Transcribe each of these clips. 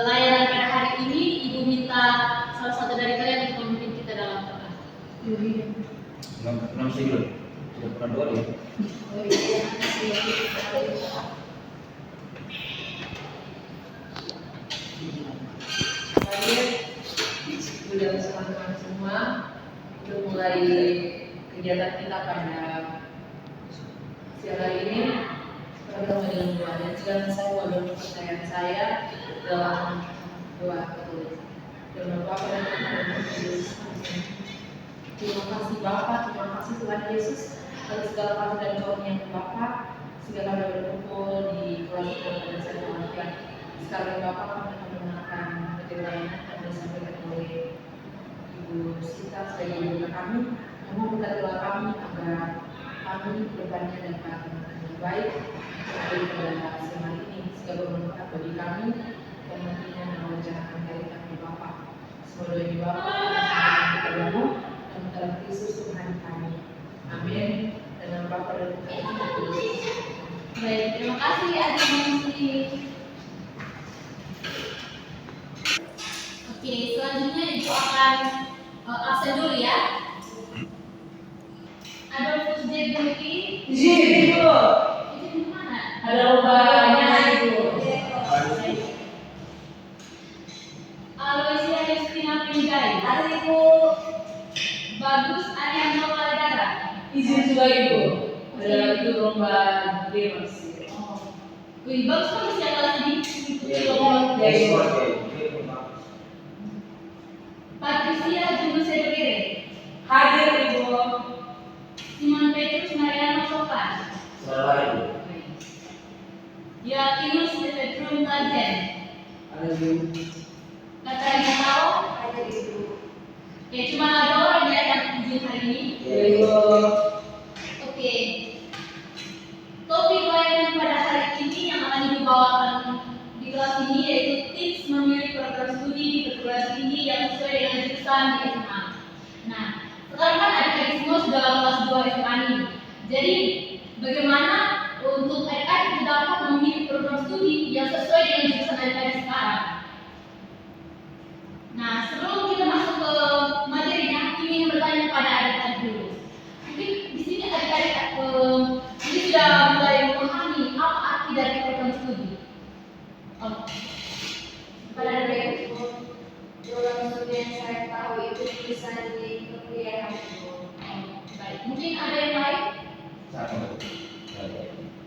layanan pada hari ini, Ibu minta salah satu dari kalian untuk memimpin kita dalam doa. Enam sudah pernah doa ya. Sudah bersama-sama semua untuk mulai kegiatan kita pada siang hari ini. Pertama dengan doa, dan segala saya dalam kepercayaan saya dalam doa tertulis. Dalam Bapa dan Anak dan Roh Kudus. Terima kasih Bapa, terima kasih Tuhan Yesus atas segala kasih dan karunia Bapa. Segala kami berkumpul di kelas kita pada saat Tuhan. Sekarang Bapa kami akan mengenalkan materi yang disampaikan oleh Ibu Sita sebagai ibu kami. Namun berkatilah kami agar kami kedepannya dapat yang baik pada siang hari ini, segala bermanfaat bagi kami dan nantinya melancarkan dari kami Bapa. Semoga doa Bapa kepadamu dan dalam Kristus Tuhan kami. Amin. Dalam Bapa dan Putra dan Roh Kudus. Baik, terima kasih Adik Nancy. Oke, selanjutnya Ibu akan absen dulu ya. Adolfus J. Bunti. Izin Ibu. Izin mana? Ada lobanya Ibu. Aloysia Justina Pinjai. Ada Ibu. Bagus Arianto Kaledara. Izin juga Ibu. Ada itu lomba Demas. Wih, bagus banget ya kelas ini mengikuti lomba. Patricia Jumbo Sedere. Hadir Ibu. Simon Petrus Mariano Sopan. Selamat. Yakinus Petrus Tajen. Ada Ibu. Katarina Tao. Hadir Ibu. Ya, cuma ada orang ya yang izin hari ini. Ibu. Oke. Topik layanan pada hari ini yang akan dibawakan di kelas ini yaitu tips memilih program studi di perguruan tinggi yang sesuai dengan jurusan di SMA. Nah, sekarang kan adik-adik semua sudah kelas 2 SMA nih. Jadi, bagaimana untuk adik-adik dapat memilih program studi yang sesuai dengan jurusan adik-adik sekarang? Nah, sebelum kita masuk ke materinya, ingin bertanya kepada adik-adik dulu. Mungkin di sini adik-adik ini sudah mulai memahami apa arti dari program studi. Pada adik-adik program studi yang saya tahu itu bisa di perkuliahan itu. Baik, mungkin ada yang lain?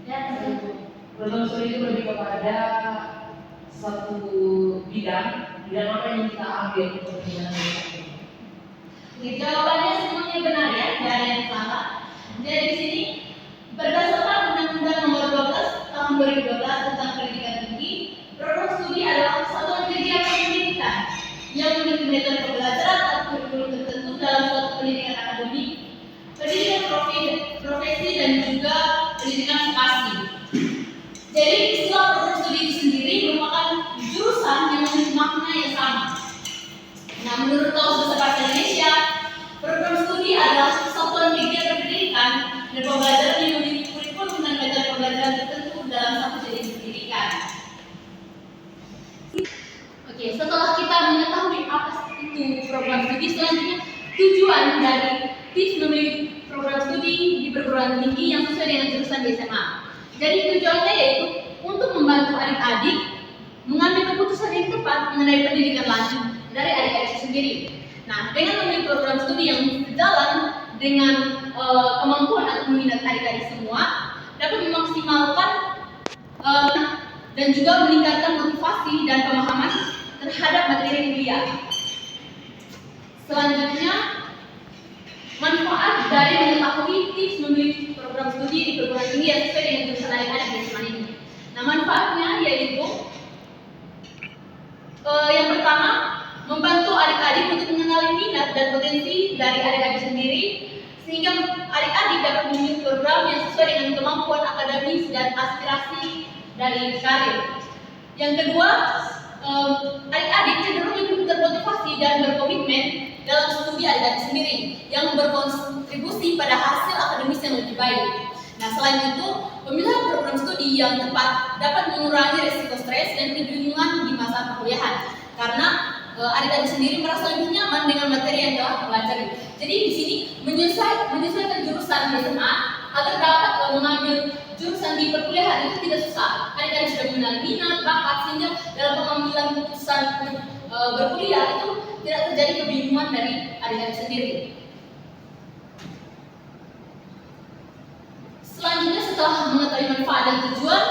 Ya, tentu. Program studi itu lebih kepada satu bidang apa yang kita ambil untuk bidang itu. Oke, jawabannya semuanya benar ya, tidak ada yang salah. Jadi di sini berdasarkan Undang-Undang Nomor 12 Tahun 2012 tentang Pendidikan Tinggi, program studi adalah satuan kegiatan pendidikan yang memiliki metode pembelajaran atau kurikulum tertentu dalam suatu pendidikan akademik, pendidikan profesi dan juga pendidikan vokasi. Jadi istilah program studi itu sendiri merupakan jurusan yang memiliki makna yang sama. Nah, menurut Kamus Besar Bahasa Indonesia, program studi adalah satuan kegiatan pendidikan dan pembelajaran yang memiliki kurikulum dan metode pembelajaran tertentu dalam satu jenis pendidikan. Oke, setelah kita mengetahui apa itu program studi, selanjutnya tujuan dari tips memilih program studi di perguruan tinggi yang sesuai dengan jurusan di SMA. Jadi tujuannya yaitu untuk membantu adik-adik mengambil keputusan yang tepat mengenai pendidikan lanjut dari adik-adik sendiri. Nah, dengan memilih program studi yang sejalan dengan kemampuan atau minat adik-adik semua, dapat memaksimalkan dan juga meningkatkan motivasi dan pemahaman terhadap materi kuliah. Selanjutnya, manfaat dari mengetahui tips memilih program studi di perguruan tinggi yang sesuai dengan jurusan adik-adik di SMA ini. Nah, manfaatnya yaitu yang pertama, membantu adik-adik untuk mengenali minat dan potensi dari adik-adik sendiri, sehingga adik-adik dapat memilih program yang sesuai dengan kemampuan akademis dan aspirasi dari karir. Yang kedua, adik-adik cenderung lebih termotivasi dan berkomitmen dalam studi adik-adik sendiri, yang berkontribusi pada hasil akademis yang lebih baik. Nah, selain itu, pemilihan program studi yang tepat dapat mengurangi resiko stres dan kebingungan di masa perkuliahan. Karena adik-adik sendiri merasa lebih nyaman dengan materi yang telah dipelajari. Jadi di sini menyesuaikan jurusan di SMA agar dapat mengambil jurusan di perkuliahan itu tidak susah. Adik-adik sudah mengenal minat, bakat, sehingga dalam pengambilan keputusan berkuliah itu tidak terjadi kebingungan dari adik-adik sendiri. Selanjutnya, setelah mengetahui manfaat dan tujuan,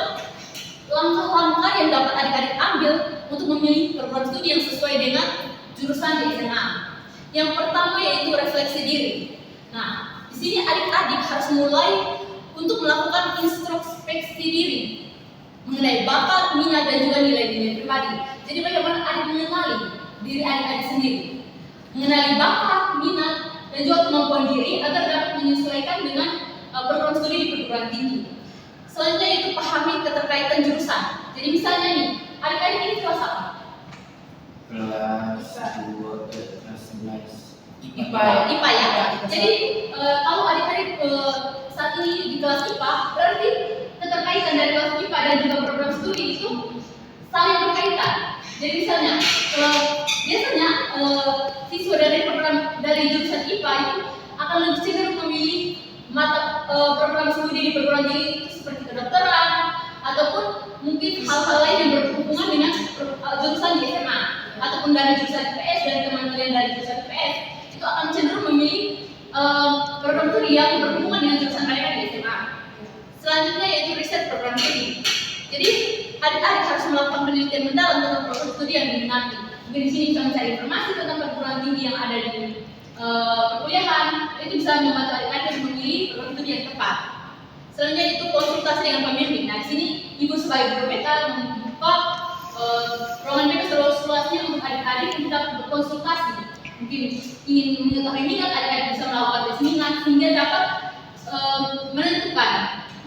langkah-langkah yang dapat adik-adik ambil untuk memilih program studi yang sesuai dengan jurusan di SMA. Yang pertama yaitu refleksi diri. Nah, di sini adik-adik harus mulai untuk melakukan introspeksi diri mengenai bakat, minat, dan juga nilai-nilai pribadi. Jadi bagaimana adik mengenali diri adik-adik sendiri, mengenali bakat, minat, dan juga kemampuan diri agar dapat menyesuaikan dengan program studi di perguruan tinggi. Selanjutnya itu pahami keterkaitan jurusan. Jadi misalnya nih, adik-adik ini kelas apa? Kelas 2, kelas 11. IPA ya. Jadi kalau adik-adik saat ini di kelas IPA, berarti keterkaitan dari kelas IPA dan juga program studi itu saling berkaitan. Jadi misalnya, biasanya siswa dari jurusan IPA itu akan lebih cenderung memilih mata program studi di perguruan tinggi seperti kedokteran ataupun mungkin hal-hal lain yang berhubungan dengan jurusan di SMA ataupun dari jurusan IPS dan teman-teman dari jurusan IPS itu akan cenderung memilih program studi yang berhubungan dengan jurusan mereka di SMA. Selanjutnya yaitu riset program studi. Jadi adik-adik harus melakukan penelitian mendalam tentang program studi yang diminati. Mungkin di sini bisa mencari informasi tentang perguruan tinggi yang ada di perkuliahan, itu bisa membantu adik-adik memilih program studi yang tepat. Selanjutnya itu konsultasi dengan pembimbing. Nah, di sini ibu sebagai guru BK membuka ruangan BK seluas-luasnya untuk adik-adik untuk berkonsultasi. Mungkin ingin mengetahui minat adik-adik bisa melakukan tes minat sehingga dapat menentukan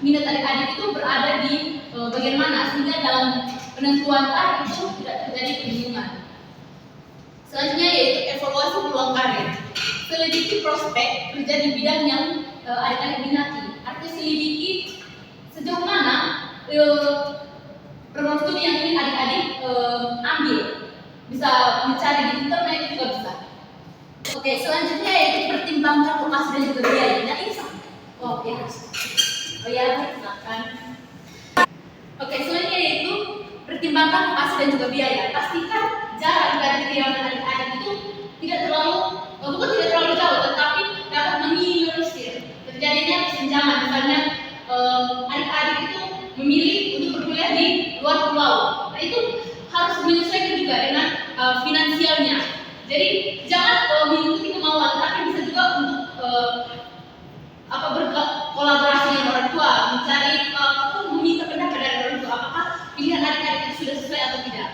minat adik-adik itu berada di bagian mana sehingga dalam penentuan target itu tidak terjadi kebingungan. Selanjutnya yaitu evaluasi peluang karir. Selidiki prospek kerja di bidang yang adik-adik minati. Artinya selidiki sejauh mana program studi yang ingin adik-adik ambil. Bisa mencari di internet juga bisa. Oke, selanjutnya yaitu pertimbangkan lokasi dan juga biaya. Nah, ini sama. Oh ya, silakan. Oke, selanjutnya yaitu pertimbangkan lokasi dan juga biaya. Pastikan jarak dari kediaman adik-adik itu tidak terlalu jauh, tetapi dapat meminimalisir terjadinya kesenjangan. Misalnya adik-adik itu memilih untuk berkuliah di luar pulau. Nah, itu harus menyesuaikan juga dengan finansialnya. Jadi jangan mengikuti kemauan, tapi bisa juga untuk berkolaborasi dengan orang tua, mencari meminta pendapat dari orang tua apakah pilihan adik-adik itu sudah sesuai atau tidak.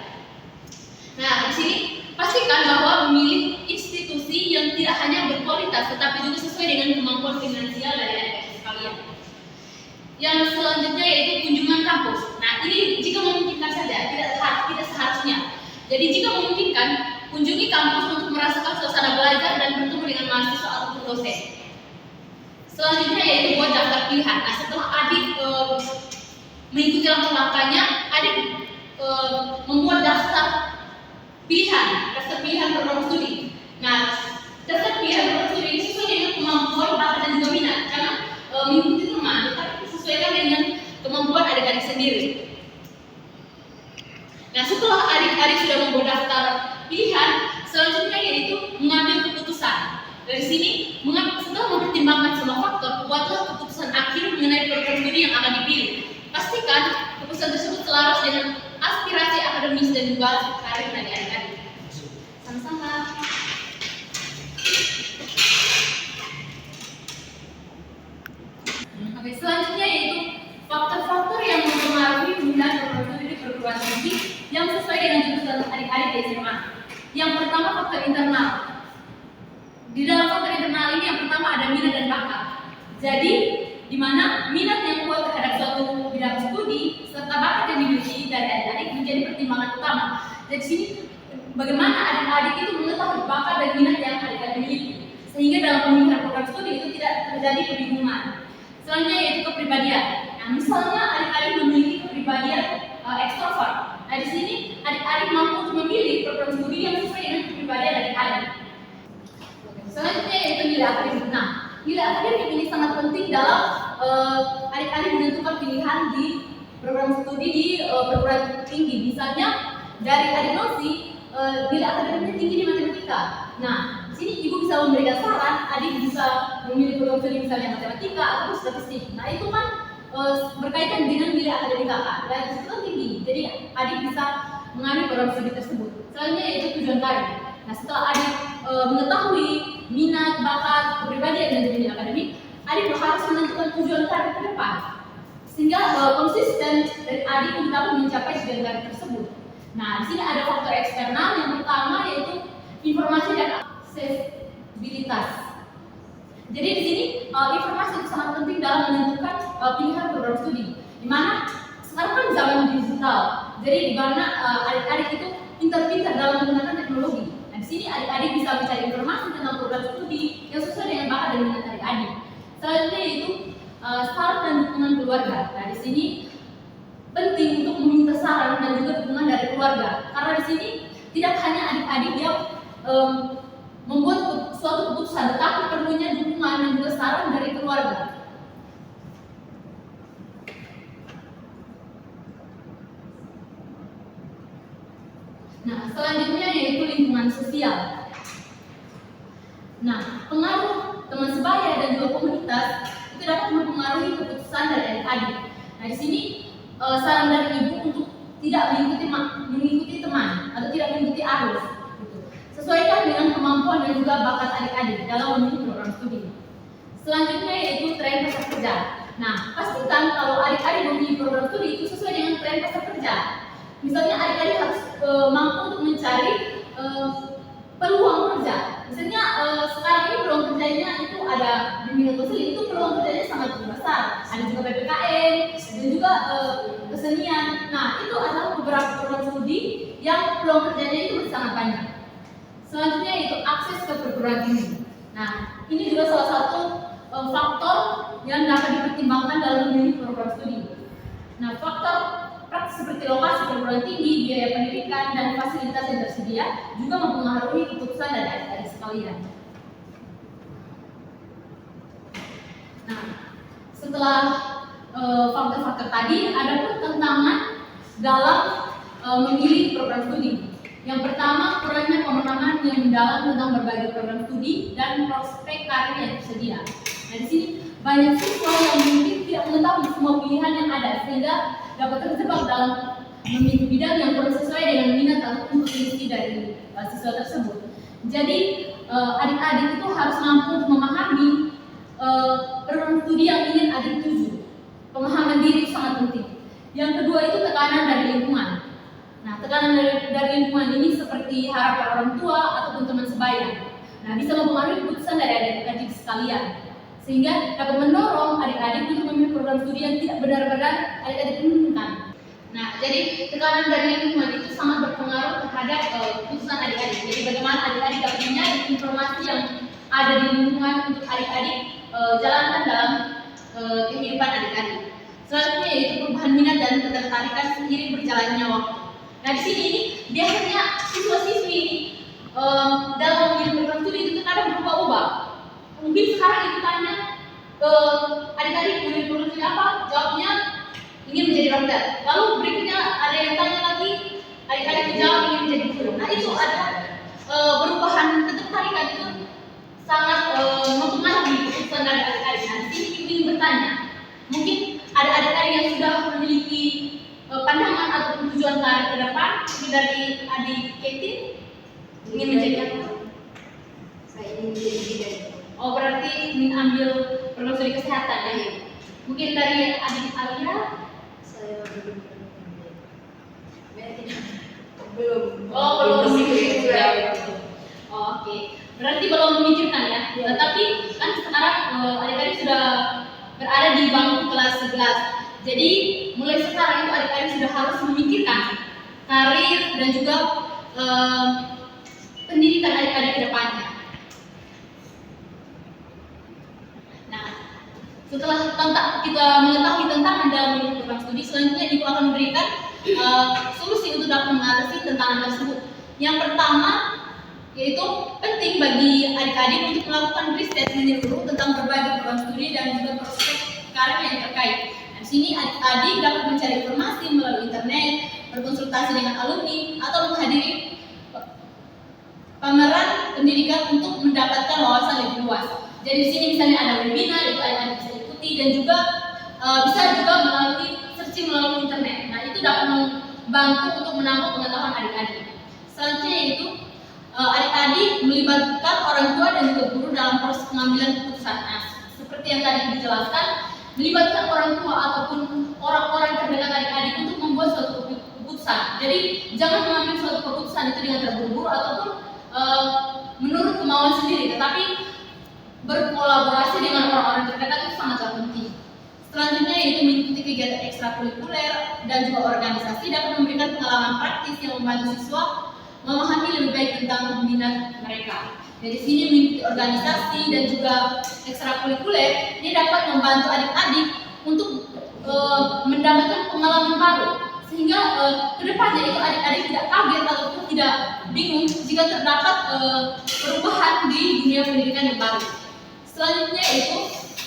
Nah, di sini pastikan bahwa memilih institusi yang tidak hanya berkualitas tetapi juga sesuai dengan kemampuan finansial dari adik-adik sekalian. Yang selanjutnya yaitu kunjungan kampus. Nah, ini jika memungkinkan saja, tidak seharusnya. Jadi jika memungkinkan, kunjungi kampus untuk merasakan suasana belajar dan bertemu dengan mahasiswa ataupun dosen. Selanjutnya yaitu buat daftar pilihan. Nah, setelah adik mengikuti langkah-langkahnya, adik membuat daftar pilihan program studi. Nah, daftar pilihan program studi ini sesuai dengan kemampuan, bakat, dan juga minat. Karena mengikuti teman, tetapi sesuaikan dengan kemampuan adik-adik sendiri. Nah, setelah adik-adik sudah membuat daftar pilihan, selanjutnya yaitu mengambil keputusan. Dari sini, setelah mempertimbangkan semua faktor, buatlah keputusan akhir mengenai program studi yang akan dipilih. Pastikan keputusan tersebut selaras dengan aspirasi akademis dan juga karir dari adik-adik. Sama-sama. Oke, selanjutnya yaitu faktor-faktor yang mempengaruhi pemilihan program studi di perguruan tinggi yang sesuai dengan jurusan adik-adik di SMA. Yang pertama, faktor internal. Di dalam faktor internal ini yang pertama ada minat dan bakat. Jadi, di mana minat yang kuat terhadap suatu bidang studi serta bakat yang dimiliki dari adik-adik menjadi pertimbangan utama. Dari sini, bagaimana adik-adik itu mengetahui bakat dan minat yang adik-adik miliki, sehingga dalam pemilihan program studi itu tidak terjadi kebingungan. Selanjutnya yaitu kepribadian. Nah, misalnya adik-adik memiliki kepribadian ekstrovert. Nah, di sini adik-adik mampu untuk memilih program studi yang sesuai dengan kepribadian adik-adik. Selanjutnya yaitu nilai akademik. Nah, nilai akademik ini sangat penting dalam adik-adik menentukan pilihan di program studi di perguruan tinggi. Misalnya dari adik Nosi, nilai akademiknya tinggi di matematika. Nah, di sini ibu bisa memberikan saran, adik bisa memilih program studi misalnya matematika atau statistik. Nah, itu kan berkaitan dengan nilai akademik kakak. Dan itu kan tinggi. Jadi adik bisa mengambil program studi tersebut. Selanjutnya yaitu tujuan karir. Nah, setelah adik mengetahui minat, bakat, kepribadian dan nilai akademik, adik harus menentukan tujuan karir ke depan. Sehingga konsisten dari adik untuk dapat mencapai tujuan karir tersebut. Nah, di sini ada faktor eksternal. Yang pertama yaitu informasi dan aksesibilitas. Jadi di sini informasi itu sangat penting dalam menentukan pilihan program studi. Di mana sekarang kan zaman digital. Jadi di mana adik-adik itu pintar-pintar dalam menggunakan teknologi. Nah, di sini adik-adik bisa mencari informasi tentang program studi yang sesuai dengan bakat dan minat adik-adik. Selanjutnya yaitu saran dan dukungan keluarga. Nah, di sini penting untuk meminta saran dan juga dukungan dari keluarga. Karena di sini tidak hanya adik-adik yang membuat suatu keputusan, tetapi perlunya dukungan dan juga saran dari keluarga. Nah, selanjutnya yaitu lingkungan sosial. Nah, pengaruh teman sebaya dan juga komunitas itu dapat mempengaruhi keputusan dari adik-adik. Nah, di sini saran dari ibu untuk tidak mengikuti teman atau tidak mengikuti arus. Gitu. Sesuaikan dengan kemampuan dan juga bakat adik-adik dalam memilih program studi. Selanjutnya yaitu tren pasar kerja. Nah, pastikan kalau adik-adik memilih program studi itu sesuai dengan tren pasar kerja. Misalnya adik-adik harus mampu untuk mencari peluang kerja. Misalnya sekarang ini peluang kerjanya itu ada bimbingan konseling, itu peluang kerjanya sangat besar. Ada juga PPKN dan juga kesenian. Nah, itu adalah beberapa program studi yang peluang kerjanya itu sangat banyak. Selanjutnya itu akses ke perguruan tinggi. Nah, ini juga salah satu faktor yang dapat dipertimbangkan dalam memilih program studi. Nah, faktor praktis seperti lokasi perguruan tinggi, biaya pendidikan, dan fasilitas yang tersedia juga mempengaruhi keputusan dari adik-adik sekalian. Nah, setelah faktor-faktor tadi, ada pun tantangan dalam memilih program studi. Yang pertama, kurangnya pemahaman yang mendalam tentang berbagai program studi dan prospek karir yang tersedia. Nah, di sini banyak siswa yang mungkin tidak mengetahui semua pilihan yang ada, sehingga dapat terjebak dalam memilih bidang yang kurang sesuai dengan minat ataupun potensi dari siswa tersebut. Jadi adik-adik itu harus mampu untuk memahami program studi yang ingin adik tuju. Pemahaman diri sangat penting. Yang kedua itu tekanan dari lingkungan. Nah, tekanan dari lingkungan ini seperti harapan orang tua ataupun teman sebaya. Nah, bisa mempengaruhi keputusan dari adik-adik sekalian, sehingga dapat mendorong adik-adik untuk memilih program studi yang tidak benar-benar adik-adik inginkan. Nah, jadi tekanan dari lingkungan itu sangat berpengaruh terhadap keputusan adik-adik. Jadi bagaimana adik-adik dapat mencari informasi yang ada di lingkungan untuk adik-adik jalankan dalam kehidupan adik-adik. Selanjutnya yaitu perubahan minat dan ketertarikan seiring berjalannya waktu. Nah, di sini ini biasanya siswa-siswi ini dalam memilih program studi itu terkadang berubah-ubah. Mungkin sekarang itu tanya ke adik-adik memilih program studi apa, jawabnya ingin menjadi dokter. Lalu berikutnya ada yang tanya lagi, adik-adik menjawab ingin menjadi guru. Nah, itu ada perubahan ketertarikan itu sangat mempengaruhi keputusan dari adik-adik. Nah, di sini ingin bertanya, mungkin ada adik-adik yang sudah memiliki pandangan ataupun tujuan karir ke depan. Mungkin dari adik Ketin ingin menjadi apa? Saya ingin menjadi bidan. Oh, berarti ingin ambil program studi kesehatan ya? Mungkin dari adik Alia? Saya belum. Oh, belum memikirkan. Oh, oke. Berarti belum memikirkan ya? Tetapi kan sekarang adik-adik sudah berada di bangku kelas 11. Jadi mulai sekarang itu adik-adik sudah harus memikirkan karir dan juga pendidikan adik-adik ke depannya. Nah, Setelah kita mengetahui tentang Anda memiliki program studi, selanjutnya Ibu akan memberikan solusi untuk dapat mengatasi tantangan tersebut. Yang pertama, yaitu penting bagi adik-adik untuk melakukan riset menyeluruh tentang berbagai program studi dan juga prospek karir yang terkait. Di sini adik-adik dapat mencari informasi melalui internet, berkonsultasi dengan alumni, atau menghadiri pameran pendidikan untuk mendapatkan wawasan lebih luas. Jadi di sini misalnya ada webinar, itu adik-adik bisa ikuti, dan juga bisa juga melalui searching melalui internet. Nah, itu dapat membantu untuk menambah pengetahuan adik-adik. Selanjutnya yaitu adik-adik melibatkan orang tua dan juga guru dalam proses pengambilan keputusan. Nah, seperti yang tadi dijelaskan, melibatkan orang tua ataupun orang-orang terdekat adik-adik untuk membuat suatu keputusan. Jadi jangan mengambil suatu keputusan itu dengan terburu-buru ataupun menurut kemauan sendiri, tetapi berkolaborasi dengan orang-orang terdekat itu sangatlah penting. Selanjutnya yaitu mengikuti kegiatan ekstrakurikuler dan juga organisasi dapat memberikan pengalaman praktis yang membantu siswa memahami lebih baik tentang minat mereka. Dari sini mengikuti organisasi dan juga ekstrakurikuler ini dapat membantu adik-adik untuk mendapatkan pengalaman baru, sehingga kedepannya itu adik-adik tidak kaget ataupun tidak bingung jika terdapat perubahan di dunia pendidikan yang baru. Selanjutnya yaitu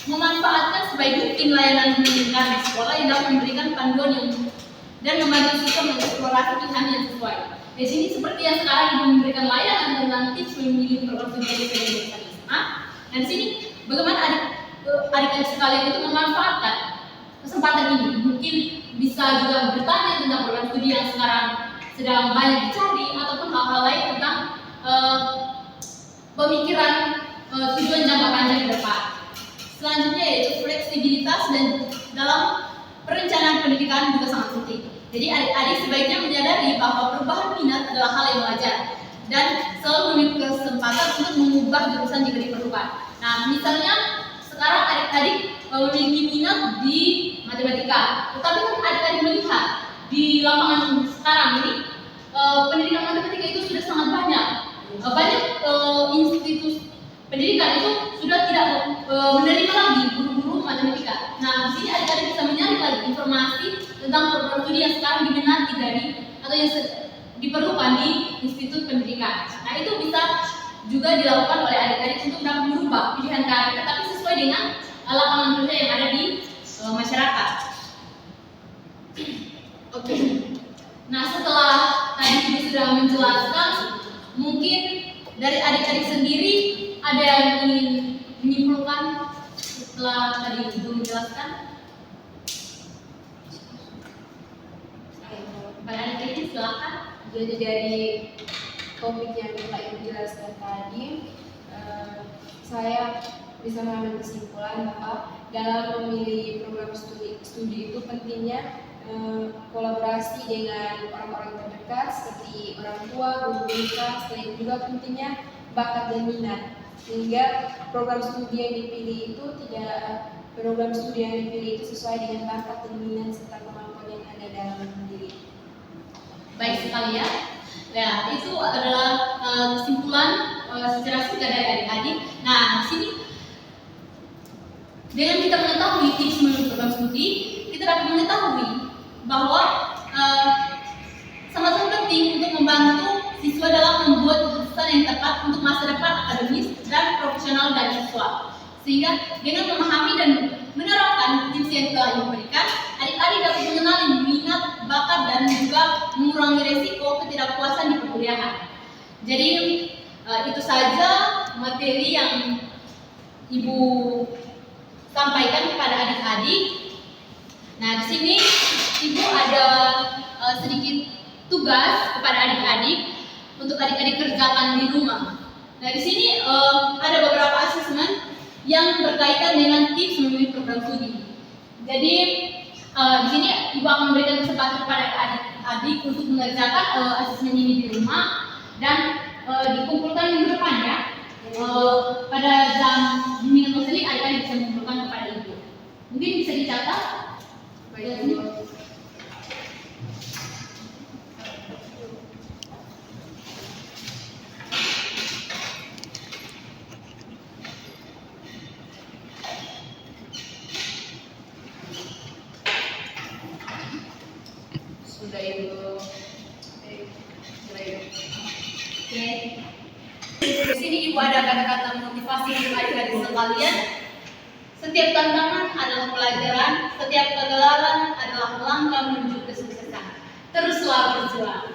memanfaatkan sebaik mungkin layanan pendidikan di sekolah yang dapat memberikan panduan yang dan membantu siswa mengeksplorasi pilihan yang sesuai. Di sini seperti yang sekarang Ibu memberikan layanan tentang tips memilih program studi di SMA. Dan di sini bagaimana adik-adik sekalian itu memanfaatkan kesempatan ini. Mungkin bisa juga bertanya tentang program studi yang sekarang sedang banyak dicari ataupun hal-hal lain tentang pemikiran tujuan jangka panjang ke depan. Selanjutnya yaitu fleksibilitas dan dalam perencanaan pendidikan juga sangat penting. Jadi adik-adik sebaiknya menyadari bahwa perubahan minat adalah hal yang wajar dan selalu memiliki kesempatan untuk mengubah jurusan jika diperlukan. Nah, misalnya sekarang adik-adik memiliki minat di matematika, tetapi kan adik-adik melihat di lapangan sekarang ini pendidikan matematika itu sudah sangat banyak. Banyak institusi pendidikan itu sudah tidak menerima lagi guru-guru matematika. Nah, di sini adik-adik bisa mencari lagi informasi tentang program studi yang sekarang diminati dari atau yang diperlukan di institut pendidikan. Nah, itu bisa juga dilakukan oleh adik-adik untuk dapat merubah pilihan karir, tetapi sesuai dengan lapangan kerja yang ada di masyarakat. Oke. Nah, setelah tadi Ibu sudah menjelaskan, mungkin dari adik-adik sendiri ada yang ingin menyimpulkan setelah tadi Ibu menjelaskan? Pada adik-adik silakan. Jadi dari topik yang Bapak Ibu jelaskan tadi, saya bisa mengambil kesimpulan bahwa dalam memilih program studi itu pentingnya kolaborasi dengan orang-orang terdekat seperti orang tua, guru kelas, dan juga pentingnya bakat dan minat, sehingga program studi yang dipilih itu sesuai dengan bakat dan minat serta kemampuan yang ada dalam diri. Baik sekali ya. Nah, itu adalah kesimpulan secara singkat dari adik-adik. Nah, di sini dengan kita mengetahui tips menuju program studi, kita dapat mengetahui bahwa sangat penting untuk membantu siswa dalam membuat keputusan yang tepat untuk masa depan akademis dan profesional dari siswa. Sehingga dengan memahami dan menerapkan tips yang telah diberikan, adik-adik dapat mengenali minat, bakat, dan juga mengurangi resiko ketidakpuasan di perkuliahan. Jadi itu saja materi yang Ibu sampaikan kepada adik-adik. Nah, di sini Ibu ada sedikit tugas kepada adik-adik untuk adik-adik kerjakan di rumah. Nah, di sini ada beberapa asesmen yang berkaitan dengan tips memilih program studi. Jadi di sini Ibu akan memberikan kesempatan kepada adik-adik untuk mengerjakan asesmen ini di rumah dan dikumpulkan minggu depan ya. Pada jam bimbingan konseling adik-adik bisa mengumpulkan kepada Ibu. Mungkin bisa dicatat. Baik, Sudah Ibu. Oke. Di sini Ibu ada kata-kata motivasi untuk adik-adik sekalian. Setiap tantangan adalah pelajaran, setiap kegagalan adalah langkah menuju kesuksesan. Teruslah berjuang.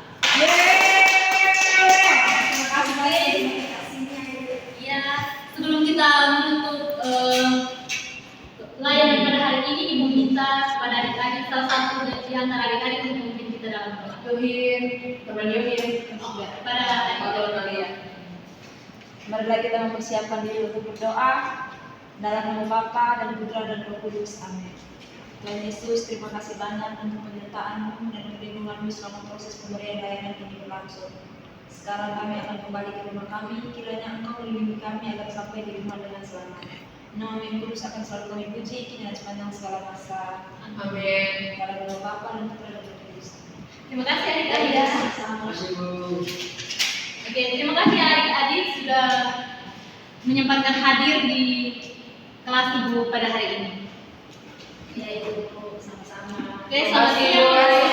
Ya, sebelum kita menutup layanan pada hari ini, Ibu minta pada adik-adik salah satu di antara adik-adik untuk memimpin kita dalam doa. Tuhin, teman Yohin, Pada teman kalian. Marilah kita mempersiapkan diri untuk berdoa dalam nama Bapa dan Putra dan Roh Kudus. Amin. Tuhan Yesus, terima kasih banyak untuk penyertaan-Mu dan perlindungan-Mu selama proses pemberian layanan ini berlangsung. Sekarang kami akan kembali ke rumah kami, kiranya Engkau melindungi kami agar sampai di rumah dengan selamat. Nama yang kudus akan selalu kami puji, kini dan sepanjang segala masa. Amin. Dalam nama Bapa dan Putra dan Roh Kudus. Terima kasih adik-adik ya. Terima kasih Bu. Oke, terima kasih adik-adik sudah menyempatkan hadir di kelas Ibu pada hari ini. Ya Ibu, sama-sama. Oke, selamat siang.